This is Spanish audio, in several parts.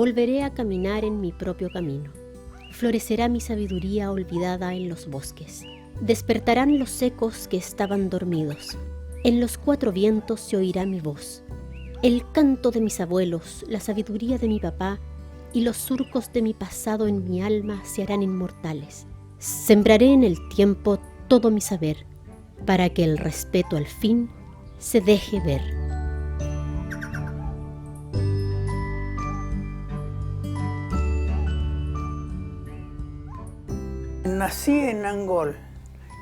Volveré a caminar en mi propio camino. Florecerá mi sabiduría olvidada en los bosques. Despertarán los ecos que estaban dormidos. En los cuatro vientos se oirá mi voz. El canto de mis abuelos, la sabiduría de mi papá y los surcos de mi pasado en mi alma se harán inmortales. Sembraré en el tiempo todo mi saber, para que el respeto al fin se deje ver. Nací en Angol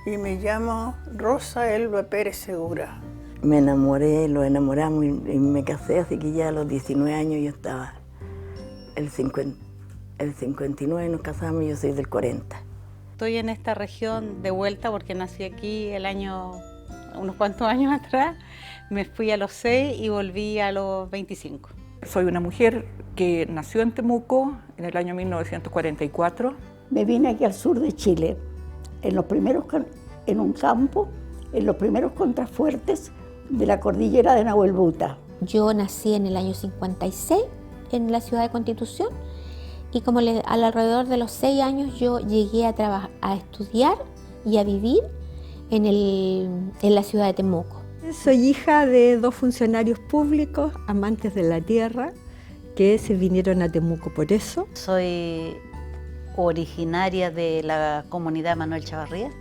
y me llamo Rosa Elba Pérez Segura. Me enamoré, lo enamoramos y me casé, así que ya a los 19 años yo estaba. El 59 nos casamos y yo soy del 40. Estoy en esta región de vuelta porque nací aquí unos cuantos años atrás. Me fui a los 6 y volví a los 25. Soy una mujer que nació en Temuco en el año 1944. Me vine aquí al sur de Chile, en un campo, en los primeros contrafuertes de la cordillera de Nahuelbuta. Yo nací en el año 56 en la ciudad de Constitución y como alrededor de los 6 años yo llegué a estudiar y a vivir en la ciudad de Temuco. Soy hija de 2 funcionarios públicos, amantes de la tierra, que se vinieron a Temuco por eso. Soy originaria de la comunidad Manuel Chavarría,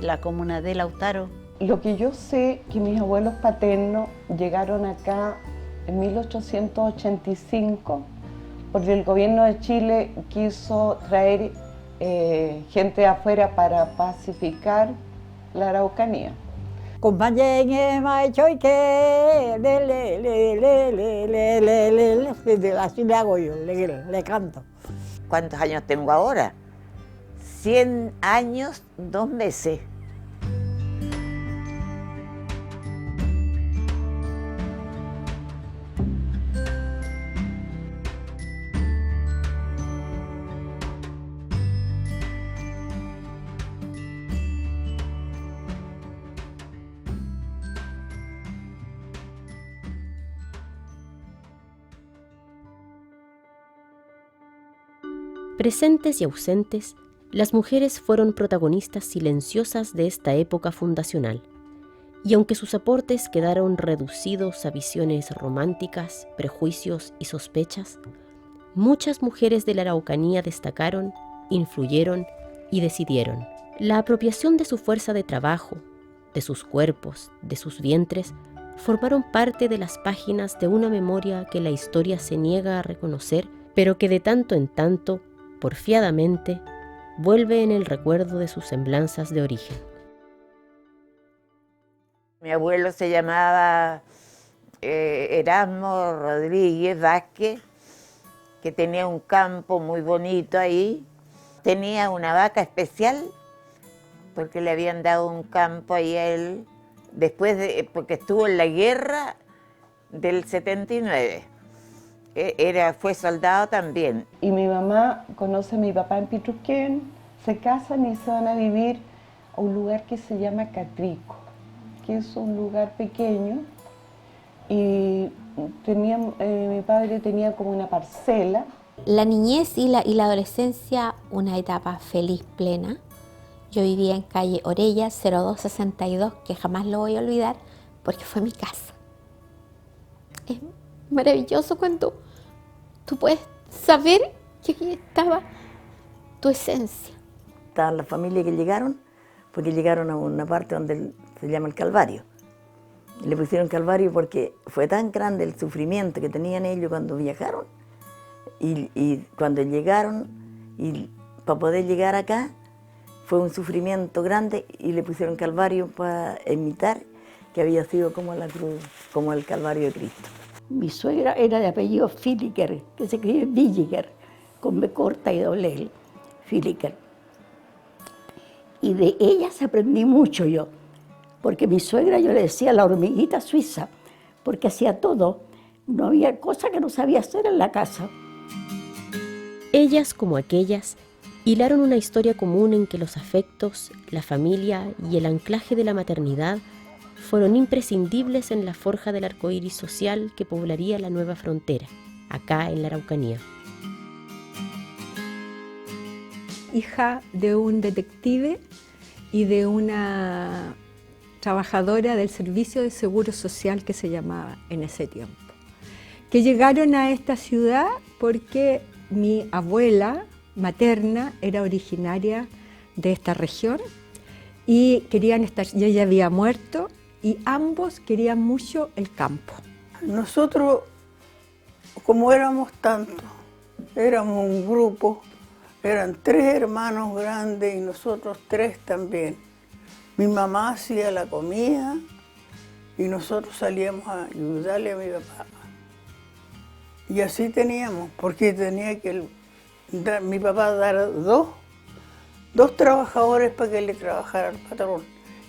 la comuna de Lautaro. Lo que yo sé que mis abuelos paternos llegaron acá en 1885 porque el gobierno de Chile quiso traer gente de afuera para pacificar la Araucanía. Así le hago yo, le canto. ¿Cuántos años tengo ahora? 100 años, 2 meses. Presentes y ausentes, las mujeres fueron protagonistas silenciosas de esta época fundacional, y aunque sus aportes quedaron reducidos a visiones románticas, prejuicios y sospechas, muchas mujeres de la Araucanía destacaron, influyeron y decidieron. La apropiación de su fuerza de trabajo, de sus cuerpos, de sus vientres, formaron parte de las páginas de una memoria que la historia se niega a reconocer, pero que de tanto en tanto, porfiadamente, vuelve en el recuerdo de sus semblanzas de origen. Mi abuelo se llamaba Erasmo Rodríguez Vázquez, que tenía un campo muy bonito ahí. Tenía una vaca especial, porque le habían dado un campo ahí a él, porque estuvo en la guerra del 79. Fue soldado también. Y mi mamá conoce a mi papá en Pitruquén, se casan y se van a vivir a un lugar que se llama Catrico, que es un lugar pequeño. Y mi padre tenía como una parcela. La niñez y la adolescencia, una etapa feliz, plena. Yo vivía en calle Orella 0262, que jamás lo voy a olvidar, porque fue mi casa. Es maravilloso cuando tú puedes saber que aquí estaba tu esencia. Estaban las familias que llegaron, porque llegaron a una parte donde se llama el Calvario. Y le pusieron Calvario porque fue tan grande el sufrimiento que tenían ellos cuando viajaron. Y cuando llegaron, y para poder llegar acá, fue un sufrimiento grande y le pusieron Calvario para imitar que había sido como la cruz, como el Calvario de Cristo. Mi suegra era de apellido Filiker, que se escribe Villiger, con B corta y doble L, Filiker. Y de ellas aprendí mucho yo, porque mi suegra yo le decía la hormiguita suiza, porque hacía todo, no había cosa que no sabía hacer en la casa. Ellas, como aquellas, hilaron una historia común en que los afectos, la familia y el anclaje de la maternidad fueron imprescindibles en la forja del arcoíris social que poblaría la nueva frontera. acá en la Araucanía. Hija de un detective y de una trabajadora del Servicio de Seguro Social que se llamaba en ese tiempo, que llegaron a esta ciudad porque mi abuela materna era originaria de esta región y querían estar, ella ya había muerto y ambos querían mucho el campo. Nosotros, como éramos tantos, éramos un grupo, eran 3 hermanos grandes y nosotros 3 también. Mi mamá hacía la comida y nosotros salíamos a ayudarle a mi papá. Y así teníamos, porque tenía que mi papá dar dos trabajadores para que le trabajara al patrón.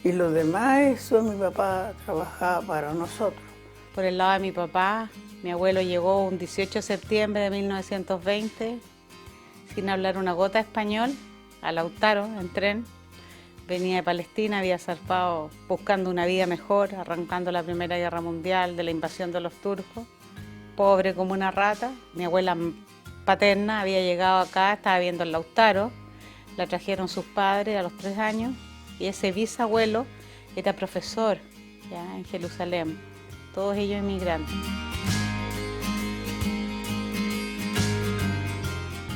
Y los demás, eso mi papá trabajaba para nosotros. Por el lado de mi papá, mi abuelo llegó un 18 de septiembre de 1920, sin hablar una gota de español, a Lautaro, en tren. Venía de Palestina, había zarpado buscando una vida mejor, arrancando la Primera Guerra Mundial, de la invasión de los turcos. Pobre como una rata. Mi abuela paterna había llegado acá, estaba viendo el Lautaro, la trajeron sus padres a los 3 años y ese bisabuelo era profesor ya en Jerusalén, todos ellos inmigrantes.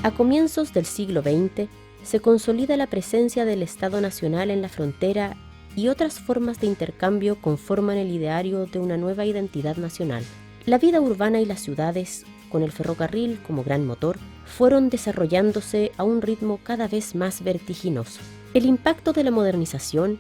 A comienzos del siglo XX se consolida la presencia del Estado Nacional en la frontera y otras formas de intercambio conforman el ideario de una nueva identidad nacional. La vida urbana y las ciudades, con el ferrocarril como gran motor, fueron desarrollándose a un ritmo cada vez más vertiginoso. El impacto de la modernización,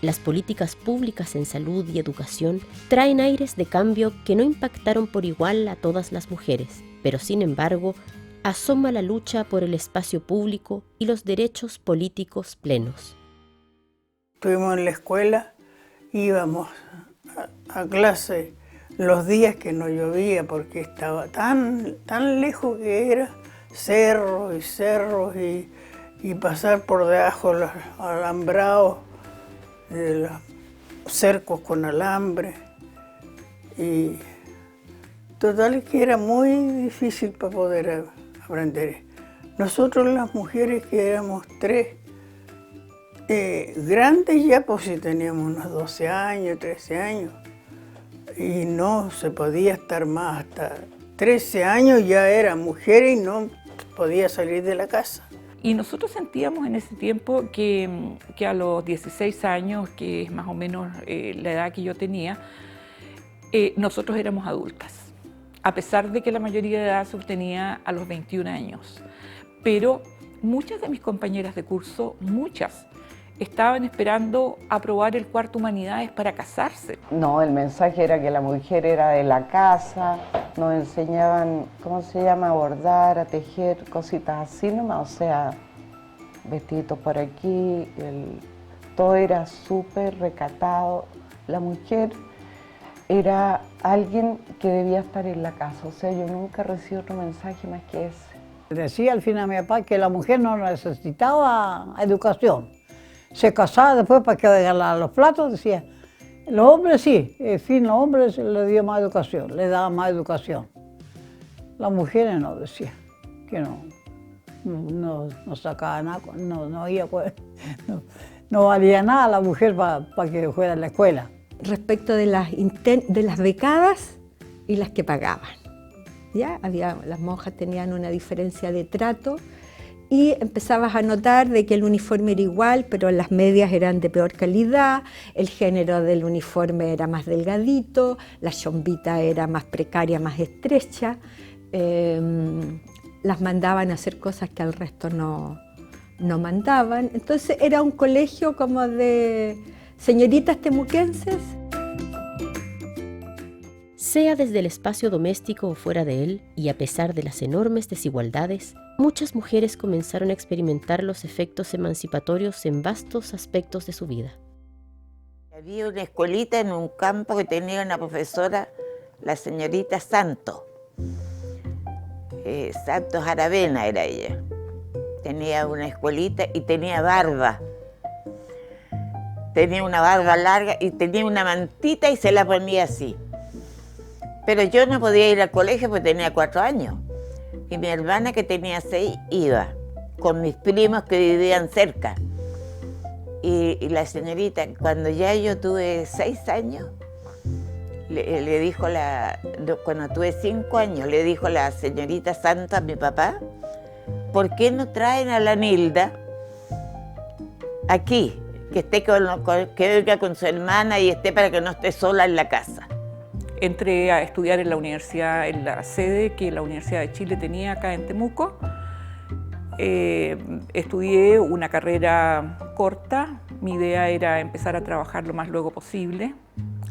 las políticas públicas en salud y educación traen aires de cambio que no impactaron por igual a todas las mujeres, pero sin embargo, asoma la lucha por el espacio público y los derechos políticos plenos. Estuvimos en la escuela, íbamos a clase los días que no llovía porque estaba tan lejos que era, cerros y cerros y pasar por debajo los alambrados, los cercos con alambre. Y total que era muy difícil para poder aprender. Nosotros las mujeres que éramos 3, grandes ya, pues si teníamos unos 12 años, 13 años, y no se podía estar más, hasta 13 años ya era mujer y no podía salir de la casa. Y nosotros sentíamos en ese tiempo que a los 16 años, que es más o menos la edad que yo tenía, nosotros éramos adultas, a pesar de que la mayoría de edad se obtenía a los 21 años. Pero muchas de mis compañeras de curso, muchas, estaban esperando aprobar el cuarto Humanidades para casarse. No, el mensaje era que la mujer era de la casa, nos enseñaban, ¿cómo se llama?, a bordar, a tejer, cositas así nomás, o sea, vestiditos por aquí, todo era súper recatado. La mujer era alguien que debía estar en la casa, o sea, yo nunca recibí otro mensaje más que ese. Decía al final a mi papá que la mujer no necesitaba educación. Se casaba después para que regalara los platos, decía. Los hombres sí, en fin, los hombres le dio más educación, le daba más educación. Las mujeres no, decía, que no sacaba nada, no valía nada la mujer para que fuera a la escuela. Respecto de las becadas y las que pagaban, ¿ya? Las monjas tenían una diferencia de trato y empezabas a notar de que el uniforme era igual, pero las medias eran de peor calidad, el género del uniforme era más delgadito, la chombita era más precaria, más estrecha, las mandaban a hacer cosas que al resto no mandaban. Entonces era un colegio como de señoritas temuquenses. Sea desde el espacio doméstico o fuera de él, y a pesar de las enormes desigualdades, muchas mujeres comenzaron a experimentar los efectos emancipatorios en vastos aspectos de su vida. Había una escuelita en un campo que tenía una profesora, la señorita Santos. Santos Aravena era ella. Tenía una escuelita y tenía barba. Tenía una barba larga y tenía una mantita y se la ponía así. Pero yo no podía ir al colegio porque tenía 4 años. Y mi hermana, que tenía 6, iba con mis primos que vivían cerca. Y la señorita, cuando ya yo tuve 6 años, le dijo cuando tuve 5 años, le dijo la señorita Santa a mi papá, ¿por qué no traen a la Nilda aquí? Que esté que venga con su hermana y esté para que no esté sola en la casa. Entré a estudiar en la universidad, en la sede que la Universidad de Chile tenía acá en Temuco. Estudié una carrera corta. Mi idea era empezar a trabajar lo más luego posible,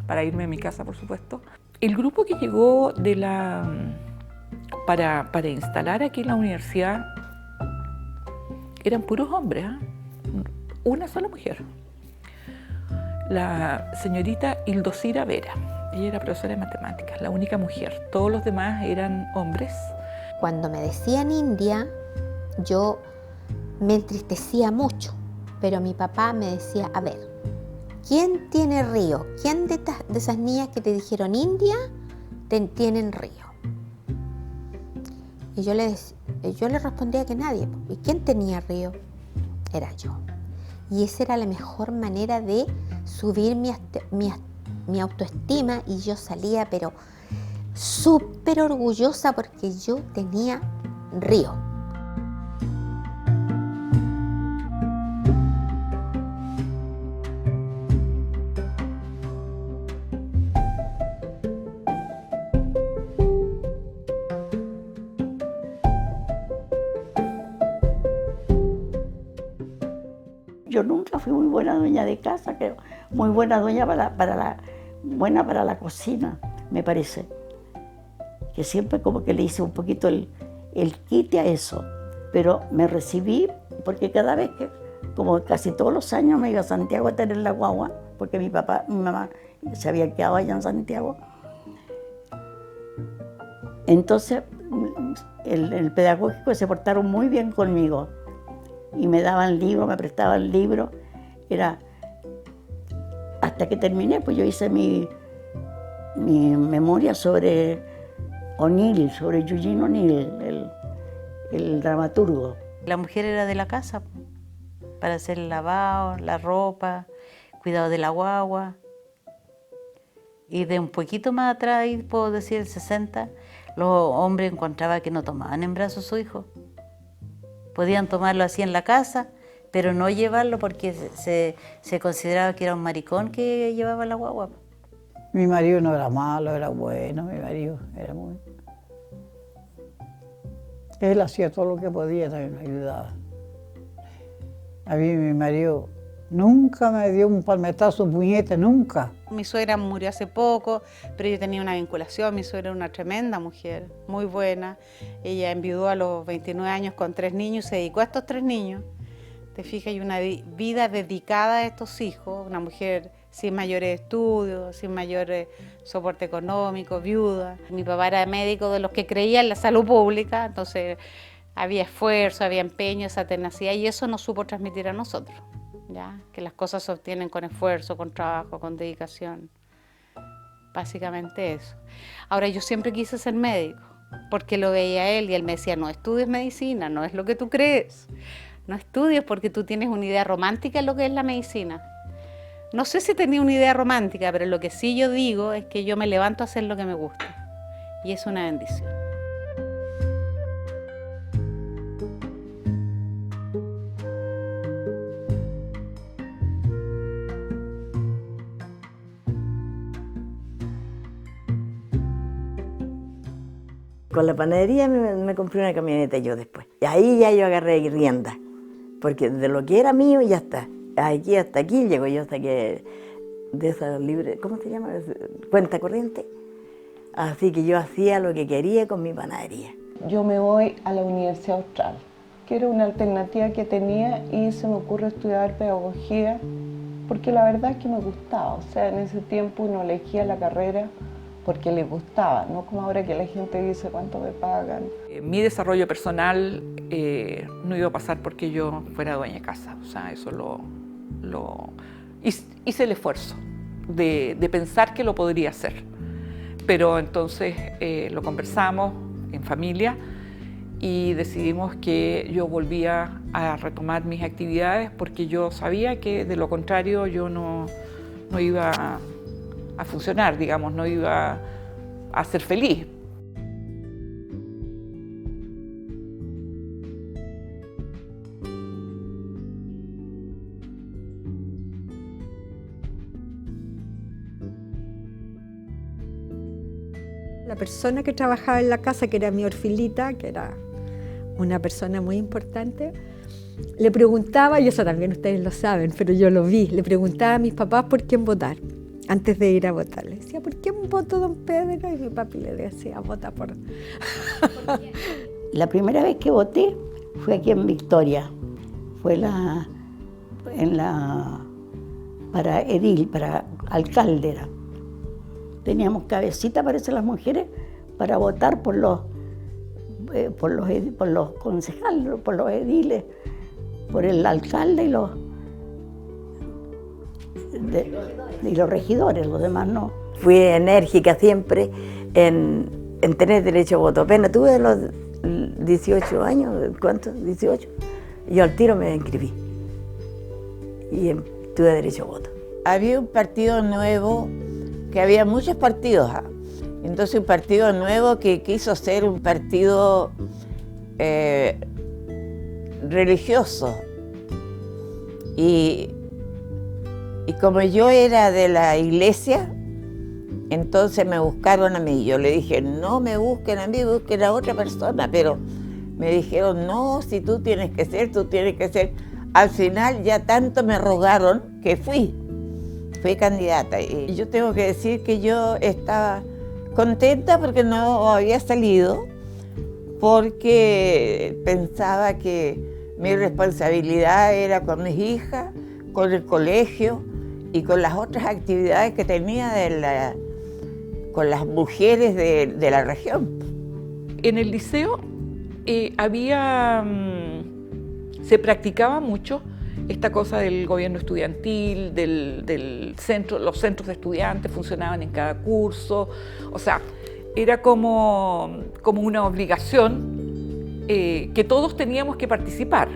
para irme a mi casa, por supuesto. El grupo que llegó para instalar aquí en la universidad eran puros hombres, ¿eh? Una sola mujer. La señorita Ildosira Vera. Ella era profesora de matemáticas, la única mujer. Todos los demás eran hombres. Cuando me decían India, yo me entristecía mucho, pero mi papá me decía, a ver, ¿quién tiene río? ¿Quién de esas niñas que te dijeron India tienen río? Y yo le respondía que nadie. ¿Y quién tenía río? Era yo. Y esa era la mejor manera de subir mi autoestima, y yo salía pero súper orgullosa porque yo tenía río. Yo nunca fui muy buena dueña de casa, creo. Muy buena dueña buena para la cocina, me parece. Que siempre como que le hice un poquito el quite a eso. Pero me recibí porque cada vez que, como casi todos los años, me iba a Santiago a tener la guagua, porque mi mamá se había quedado allá en Santiago. Entonces, el pedagógico se portaron muy bien conmigo. Y me daban libros, me prestaban libros. Era hasta que terminé, pues yo hice mi memoria sobre O'Neill, sobre Eugene O'Neill, el dramaturgo. La mujer era de la casa para hacer el lavado, la ropa, cuidado de la guagua. Y de un poquito más atrás, ahí puedo decir el 60, los hombres encontraban que no tomaban en brazos a su hijo. Podían tomarlo así en la casa, pero no llevarlo porque se consideraba que era un maricón que llevaba la guagua. Mi marido no era malo, era bueno, mi marido era muy... Él hacía todo lo que podía, también me ayudaba. A mí mi marido nunca me dio un palmetazo, un puñete, nunca. Mi suegra murió hace poco, pero yo tenía una vinculación. Mi suegra era una tremenda mujer, muy buena. Ella enviudó a los 29 años con 3 niños y se dedicó a estos 3 niños. Te fijas, hay una vida dedicada a estos hijos, una mujer sin mayores estudios, sin mayor soporte económico, viuda. Mi papá era médico de los que creía en la salud pública, entonces había esfuerzo, había empeño, esa tenacidad, y eso nos supo transmitir a nosotros. ¿Ya? Que las cosas se obtienen con esfuerzo, con trabajo, con dedicación. Básicamente eso. Ahora, yo siempre quise ser médico, porque lo veía a él y él me decía, no estudies medicina, no es lo que tú crees. No estudies porque tú tienes una idea romántica de lo que es la medicina. No sé si tenía una idea romántica, pero lo que sí yo digo es que yo me levanto a hacer lo que me gusta. Y es una bendición. Con la panadería me compré una camioneta yo después. Y ahí ya yo agarré rienda, porque de lo que era mío ya está. Aquí hasta aquí llego yo, hasta que de esa libre, ¿cómo se llama? Cuenta corriente. Así que yo hacía lo que quería con mi panadería. Yo me voy a la Universidad Austral, que era una alternativa que tenía, y se me ocurre estudiar pedagogía, porque la verdad es que me gustaba. O sea, en ese tiempo uno elegía la carrera porque le gustaba, no como ahora que la gente dice cuánto me pagan. Mi desarrollo personal no iba a pasar porque yo fuera dueña de casa. O sea, eso hice el esfuerzo de pensar que lo podría hacer. Pero entonces lo conversamos en familia y decidimos que yo volvía a retomar mis actividades porque yo sabía que de lo contrario yo no iba a funcionar, digamos, no iba a ser feliz. La persona que trabajaba en la casa, que era mi orfilita, que era una persona muy importante, le preguntaba, y eso también ustedes lo saben, pero yo lo vi, le preguntaba a mis papás por quién votar, antes de ir a votar. Le decía, ¿por quién votó don Pedro? Y mi papi le decía, vota por... La primera vez que voté fue aquí en Victoria, fue para edil, para alcalde era. Teníamos cabecita, parece, las mujeres, para votar por los concejales, por los ediles, por el alcalde y los regidores, los demás no. Fui enérgica siempre en tener derecho a voto. Apenas tuve los 18 años, ¿cuánto? 18. Yo al tiro me inscribí y tuve derecho a voto. Había un partido nuevo, que había muchos partidos. Entonces un partido nuevo que quiso ser un partido religioso. Y como yo era de la iglesia, entonces me buscaron a mí. Yo le dije, no me busquen a mí, busquen a otra persona. Pero me dijeron, no, si tú tienes que ser, tú tienes que ser. Al final ya tanto me rogaron que fui candidata. Y yo tengo que decir que yo estaba contenta porque no había salido, porque pensaba que mi responsabilidad era con mis hijas, con el colegio y con las otras actividades que tenía con las mujeres de la región. En el liceo se practicaba mucho esta cosa del gobierno estudiantil, del centro, los centros de estudiantes funcionaban en cada curso, o sea, era como una obligación que todos teníamos que participar.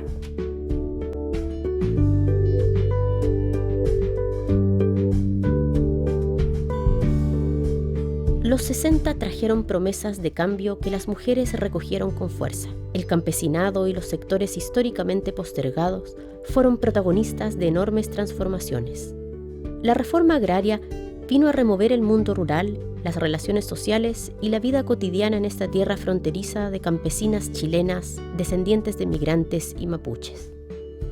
Los 60 trajeron promesas de cambio que las mujeres recogieron con fuerza. El campesinado y los sectores históricamente postergados fueron protagonistas de enormes transformaciones. La reforma agraria vino a remover el mundo rural, las relaciones sociales y la vida cotidiana en esta tierra fronteriza de campesinas chilenas, descendientes de migrantes y mapuches.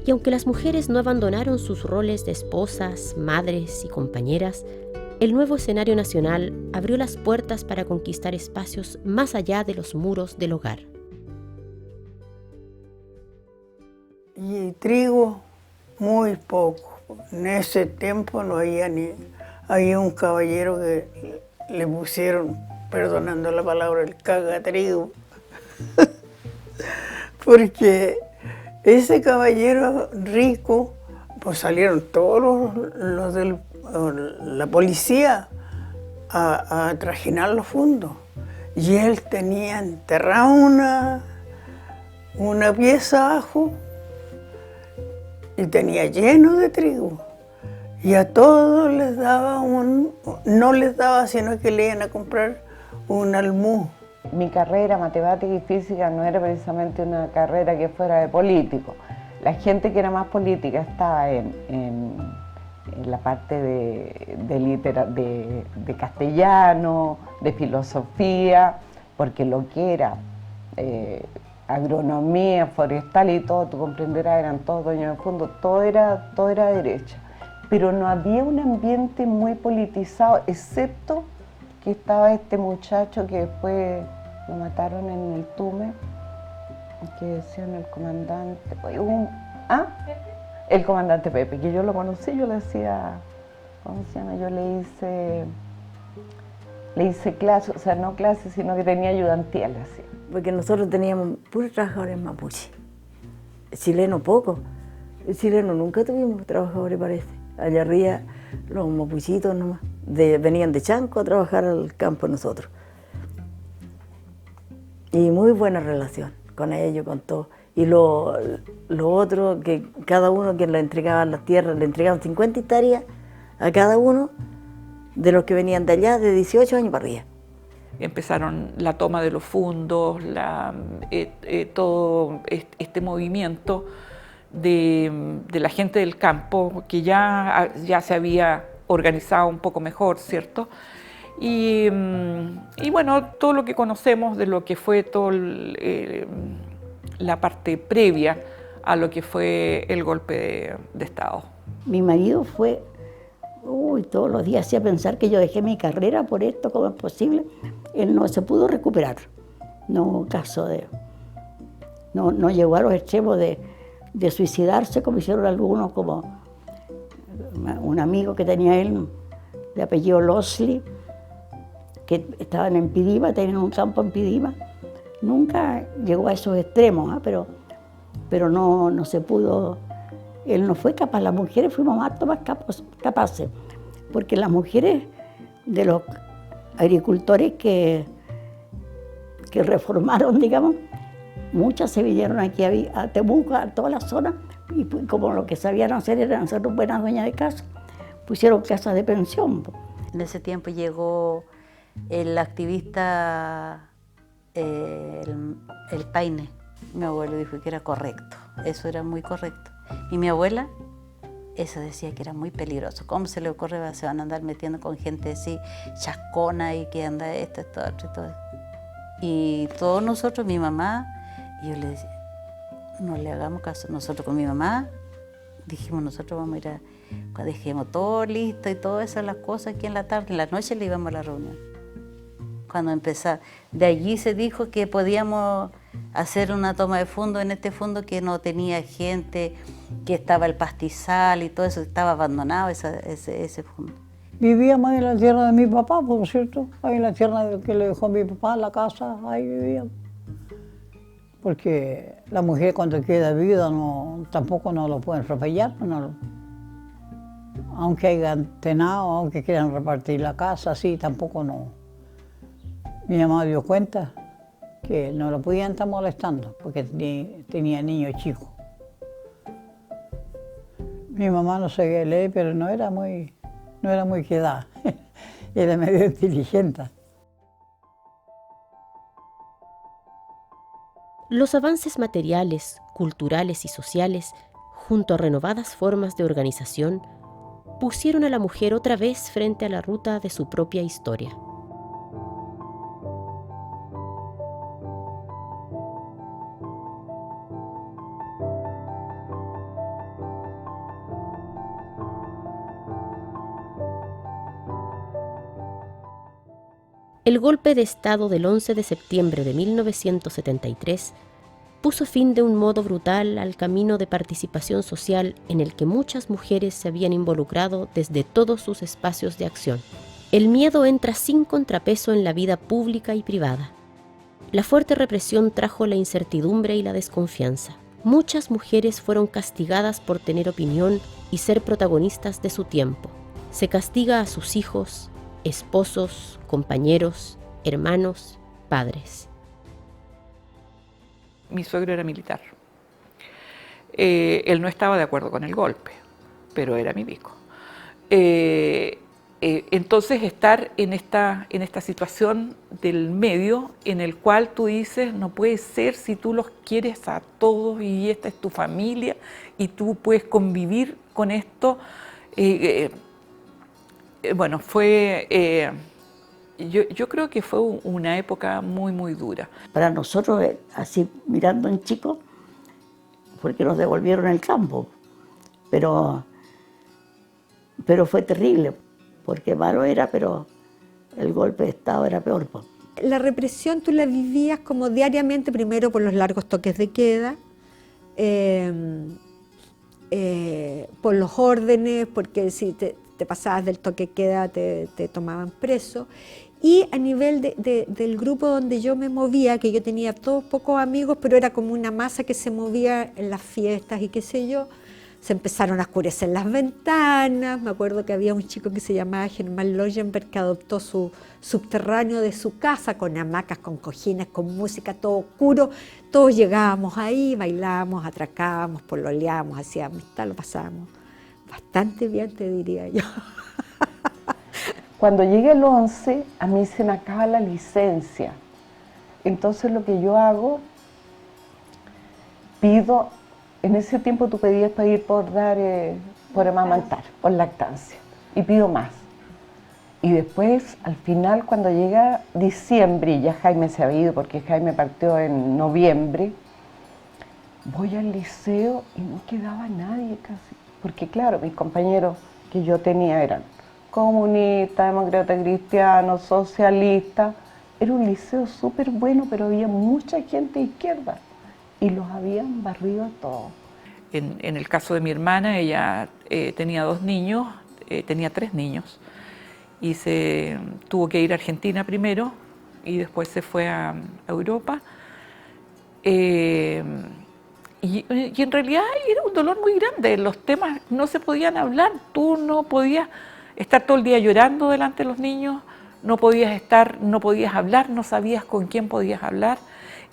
Y aunque las mujeres no abandonaron sus roles de esposas, madres y compañeras, el nuevo escenario nacional abrió las puertas para conquistar espacios más allá de los muros del hogar. Y trigo, muy poco. En ese tiempo no había había un caballero que le pusieron, perdonando la palabra, el cagatrigo. Porque ese caballero rico, pues salieron todos los de la policía a trajinar los fondos. Y él tenía enterrada una pieza abajo y tenía lleno de trigo. Y a todos les daba no les daba, sino que le iban a comprar un almú. Mi carrera, matemática y física, no era precisamente una carrera que fuera de político. La gente que era más política estaba en la parte de castellano, de filosofía, porque lo que era agronomía, forestal y todo, tú comprenderás, eran todos dueños de fondo, todo era derecha. Pero no había un ambiente muy politizado, excepto que estaba este muchacho que después lo mataron en el Tume, que decían el comandante, el comandante Pepe, que yo lo conocí, yo le hacía, ¿cómo se llama? Yo le hice clase, o sea, no clase, sino que tenía ayudantía, le hacía. Porque nosotros teníamos puros trabajadores mapuche, chilenos poco, el chileno nunca tuvimos trabajadores, parece. Allá arriba los mapuchitos nomás, venían de Chanco a trabajar al campo nosotros. Y muy buena relación con ellos, con todo. Y lo otro, que cada uno que le entregaban las tierras, le entregaban 50 hectáreas a cada uno de los que venían de allá, de 18 años para arriba. Empezaron la toma de los fundos, todo este movimiento de la gente del campo, que ya se había organizado un poco mejor, ¿cierto? Y bueno, todo lo que conocemos de lo que fue toda la parte previa a lo que fue el golpe de Estado. Mi marido fue, todos los días hacía pensar que yo dejé mi carrera por esto, ¿cómo es posible? Él no se pudo recuperar, no llegó a los extremos de suicidarse como hicieron algunos, como un amigo que tenía él, de apellido Losley, que estaban en Pidima, tenían un campo en Pidima. Nunca llegó a esos extremos, pero no se pudo. Él no fue capaz, las mujeres fuimos harto más capaces, porque las mujeres de los agricultores que reformaron, digamos, muchas se vinieron aquí a Temuco, a toda la zona, y como lo que sabían hacer era ser buenas dueñas de casa, pusieron casas de pensión. En ese tiempo llegó el activista el Paine. Mi abuelo dijo que era correcto, eso era muy correcto. Y mi abuela, esa decía que era muy peligroso. ¿Cómo se le ocurre? Se van a andar metiendo con gente así, chascona y que anda esto, otro y todo. Y todos nosotros, mi mamá, y yo le decía, no le hagamos caso. Nosotros con mi mamá dijimos, nosotros vamos a ir cuando dejemos todo listo y todas esas las cosas aquí en la tarde, en la noche le íbamos a la reunión. Cuando empezó, de allí se dijo que podíamos hacer una toma de fondo en este fondo que no tenía gente, que estaba el pastizal y todo eso, estaba abandonado ese fondo. Vivíamos en la tierra de mi papá, por cierto, ahí en la tierra que le dejó mi papá, la casa, ahí vivíamos. Porque la mujer cuando queda viuda tampoco no lo pueden atropellar, aunque hayan tenado, aunque quieran repartir la casa, sí, tampoco no. Mi mamá dio cuenta que no lo podían estar molestando porque tenía niños chicos. Mi mamá no sabía leer, pero no era muy quedada, era medio inteligente. Los avances materiales, culturales y sociales, junto a renovadas formas de organización, pusieron a la mujer otra vez frente a la ruta de su propia historia. El golpe de Estado del 11 de septiembre de 1973 puso fin de un modo brutal al camino de participación social en el que muchas mujeres se habían involucrado desde todos sus espacios de acción. El miedo entra sin contrapeso en la vida pública y privada. La fuerte represión trajo la incertidumbre y la desconfianza. Muchas mujeres fueron castigadas por tener opinión y ser protagonistas de su tiempo. Se castiga a sus hijos, esposos, compañeros, hermanos, padres. Mi suegro era militar. Él no estaba de acuerdo con el golpe, pero era milico. Entonces estar en esta situación del medio en el cual tú dices, no puede ser si tú los quieres a todos y esta es tu familia y tú puedes convivir con esto. Bueno, yo creo que fue una época muy, muy dura. Para nosotros, así mirando en chico, porque nos devolvieron el campo, pero fue terrible, porque malo era, pero el golpe de Estado era peor. La represión tú la vivías como diariamente, primero por los largos toques de queda, por los órdenes, porque si te pasabas del toque de queda te tomaban preso. Y a nivel del grupo donde yo me movía, que yo tenía todos pocos amigos, pero era como una masa que se movía en las fiestas y qué sé yo, se empezaron a oscurecer las ventanas. Me acuerdo que había un chico que se llamaba Germán Loyenberg que adoptó su subterráneo de su casa con hamacas, con cojines, con música, todo oscuro. Todos llegábamos ahí, bailábamos, atracábamos, pololeábamos, hacíamos tal, lo pasábamos bastante bien, te diría yo. Cuando llegue el 11, a mí se me acaba la licencia. Entonces lo que yo hago, pido, en ese tiempo tú pedías pedir por dar, por amamantar, por lactancia, y pido más. Y después, al final, cuando llega diciembre, y ya Jaime se había ido porque Jaime partió en noviembre, voy al liceo y no quedaba nadie casi. Porque claro, mis compañeros que yo tenía eran comunistas, demócratas cristianos, socialistas. Era un liceo súper bueno, pero había mucha gente de izquierda y los habían barrido a todos. En el caso de mi hermana, ella tenía 2 niños, tenía 3 niños, y se tuvo que ir a Argentina primero y después se fue a Europa. Y en realidad era un dolor muy grande, los temas no se podían hablar, tú no podías estar todo el día llorando delante de los niños, no podías hablar, no sabías con quién podías hablar.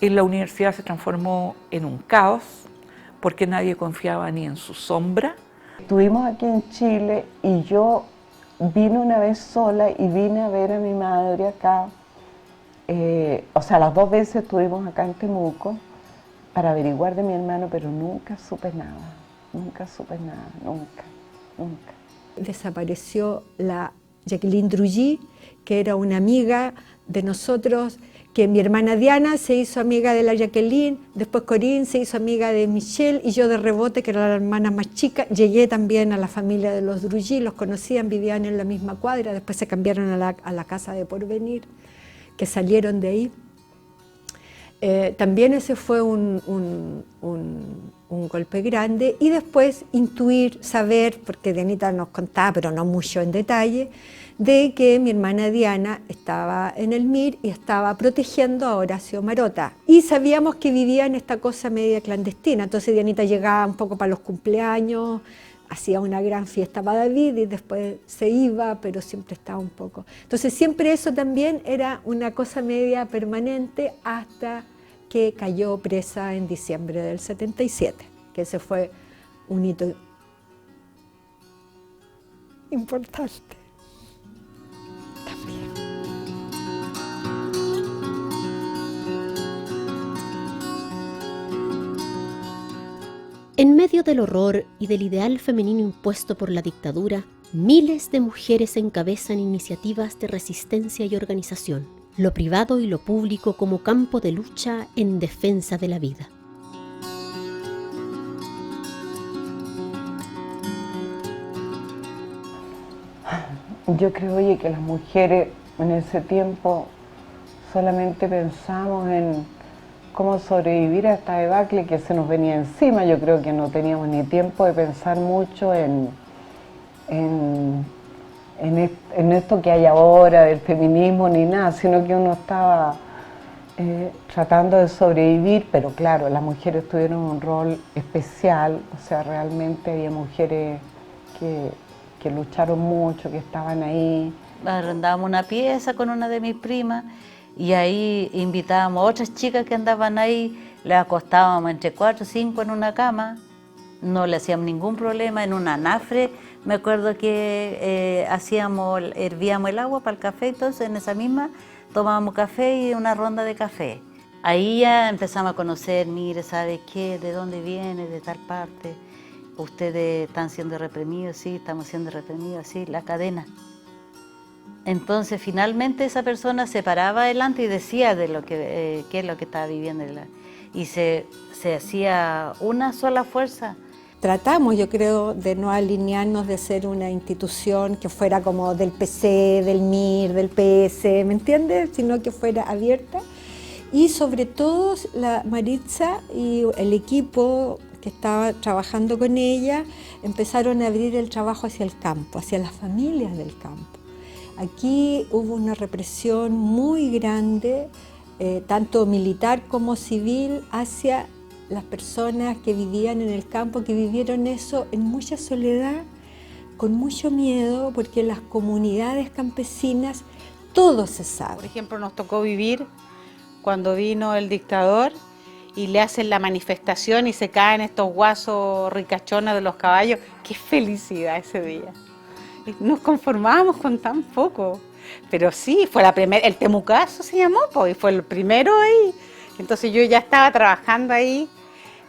En la universidad se transformó en un caos porque nadie confiaba ni en su sombra. Estuvimos aquí en Chile y yo vine una vez sola y vine a ver a mi madre acá. O sea, las 2 veces estuvimos acá en Temuco para averiguar de mi hermano, pero nunca supe nada, nunca. Desapareció la Jacqueline Drugui, que era una amiga de nosotros, que mi hermana Diana se hizo amiga de la Jacqueline, después Corinne se hizo amiga de Michelle, y yo de rebote, que era la hermana más chica, llegué también a la familia de los Drugui, los conocían, vivían en la misma cuadra, después se cambiaron a la casa de Porvenir, que salieron de ahí. También ese fue un golpe grande, y después intuir, saber, porque Dianita nos contaba, pero no mucho en detalle, de que mi hermana Diana estaba en el MIR y estaba protegiendo a Horacio Marota. Y sabíamos que vivía en esta cosa media clandestina, entonces Dianita llegaba un poco para los cumpleaños, hacía una gran fiesta para David y después se iba, pero siempre estaba un poco. Entonces siempre eso también era una cosa media permanente hasta que cayó presa en diciembre del 77, que ese fue un hito importante. En medio del horror y del ideal femenino impuesto por la dictadura, miles de mujeres encabezan iniciativas de resistencia y organización, lo privado y lo público como campo de lucha en defensa de la vida. Yo creo, oye, que las mujeres en ese tiempo solamente pensamos en cómo sobrevivir a esta debacle que se nos venía encima. Yo creo que no teníamos ni tiempo de pensar mucho en esto que hay ahora del feminismo ni nada, sino que uno estaba tratando de sobrevivir, pero claro, las mujeres tuvieron un rol especial, o sea, realmente había mujeres que lucharon mucho, que estaban ahí. Arrendábamos una pieza con una de mis primas y ahí invitábamos a otras chicas que andaban ahí, les acostábamos entre 4 o 5 en una cama, no le hacíamos ningún problema, en un anafre. Me acuerdo que hervíamos el agua para el café, entonces en esa misma tomábamos café y una ronda de café. Ahí ya empezamos a conocer, mire, ¿sabe qué? ¿De dónde viene? De tal parte. Ustedes están siendo reprimidos, sí, estamos siendo reprimidos, sí, la cadena. Entonces finalmente esa persona se paraba adelante y decía de lo qué es lo que estaba viviendo. Y se hacía una sola fuerza. Tratamos, yo creo, de no alinearnos, de ser una institución que fuera como del PC, del MIR, del PS, ¿me entiendes? Sino que fuera abierta. Y sobre todo la Maritza y el equipo que estaba trabajando con ella empezaron a abrir el trabajo hacia el campo, hacia las familias del campo. Aquí hubo una represión muy grande, tanto militar como civil, hacia las personas que vivían en el campo, que vivieron eso en mucha soledad, con mucho miedo, porque en las comunidades campesinas todo se sabe. Por ejemplo, nos tocó vivir cuando vino el dictador y le hacen la manifestación y se caen estos guasos ricachones de los caballos. ¡Qué felicidad ese día! Nos conformábamos con tan poco. Pero sí, fue el Temucazo se llamó, y fue el primero ahí. Entonces yo ya estaba trabajando ahí.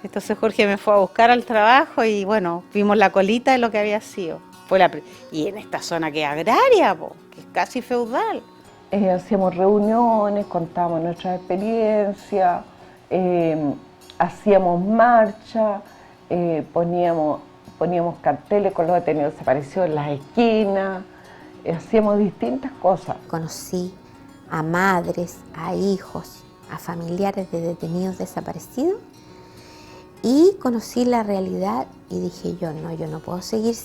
Entonces Jorge me fue a buscar al trabajo y bueno, vimos la colita de lo que había sido. Y en esta zona que es agraria, que es casi feudal. Hacíamos reuniones, contábamos nuestras experiencias, hacíamos marcha, poníamos carteles con los detenidos desaparecidos en las esquinas, hacíamos distintas cosas. Conocí a madres, a hijos, a familiares de detenidos desaparecidos y conocí la realidad y dije yo no puedo seguir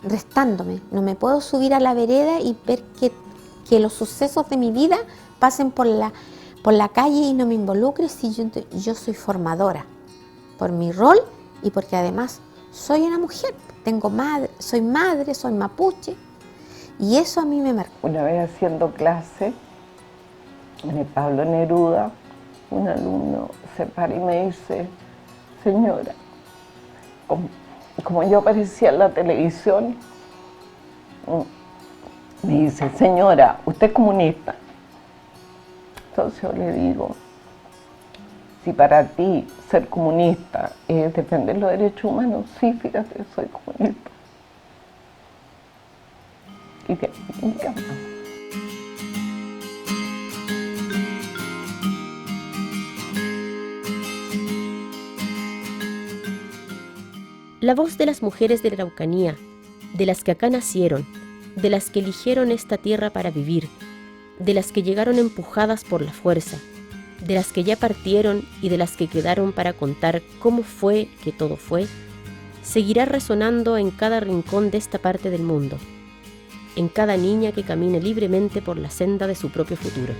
restándome, no me puedo subir a la vereda y ver que los sucesos de mi vida pasen por la calle y no me involucre si yo soy formadora, por mi rol y porque además soy una mujer, soy madre, soy mapuche y eso a mí me marcó. Una vez haciendo clase en el Pablo Neruda, un alumno se para y me dice, señora, como yo aparecía en la televisión, me dice, señora, ¿usted es comunista? Entonces yo le digo, si para ti ser comunista es defender los derechos humanos, sí, fíjate, soy comunista. Y que me encanta. La voz de las mujeres de la Araucanía, de las que acá nacieron, de las que eligieron esta tierra para vivir, de las que llegaron empujadas por la fuerza, de las que ya partieron y de las que quedaron para contar cómo fue que todo fue, seguirá resonando en cada rincón de esta parte del mundo, en cada niña que camine libremente por la senda de su propio futuro.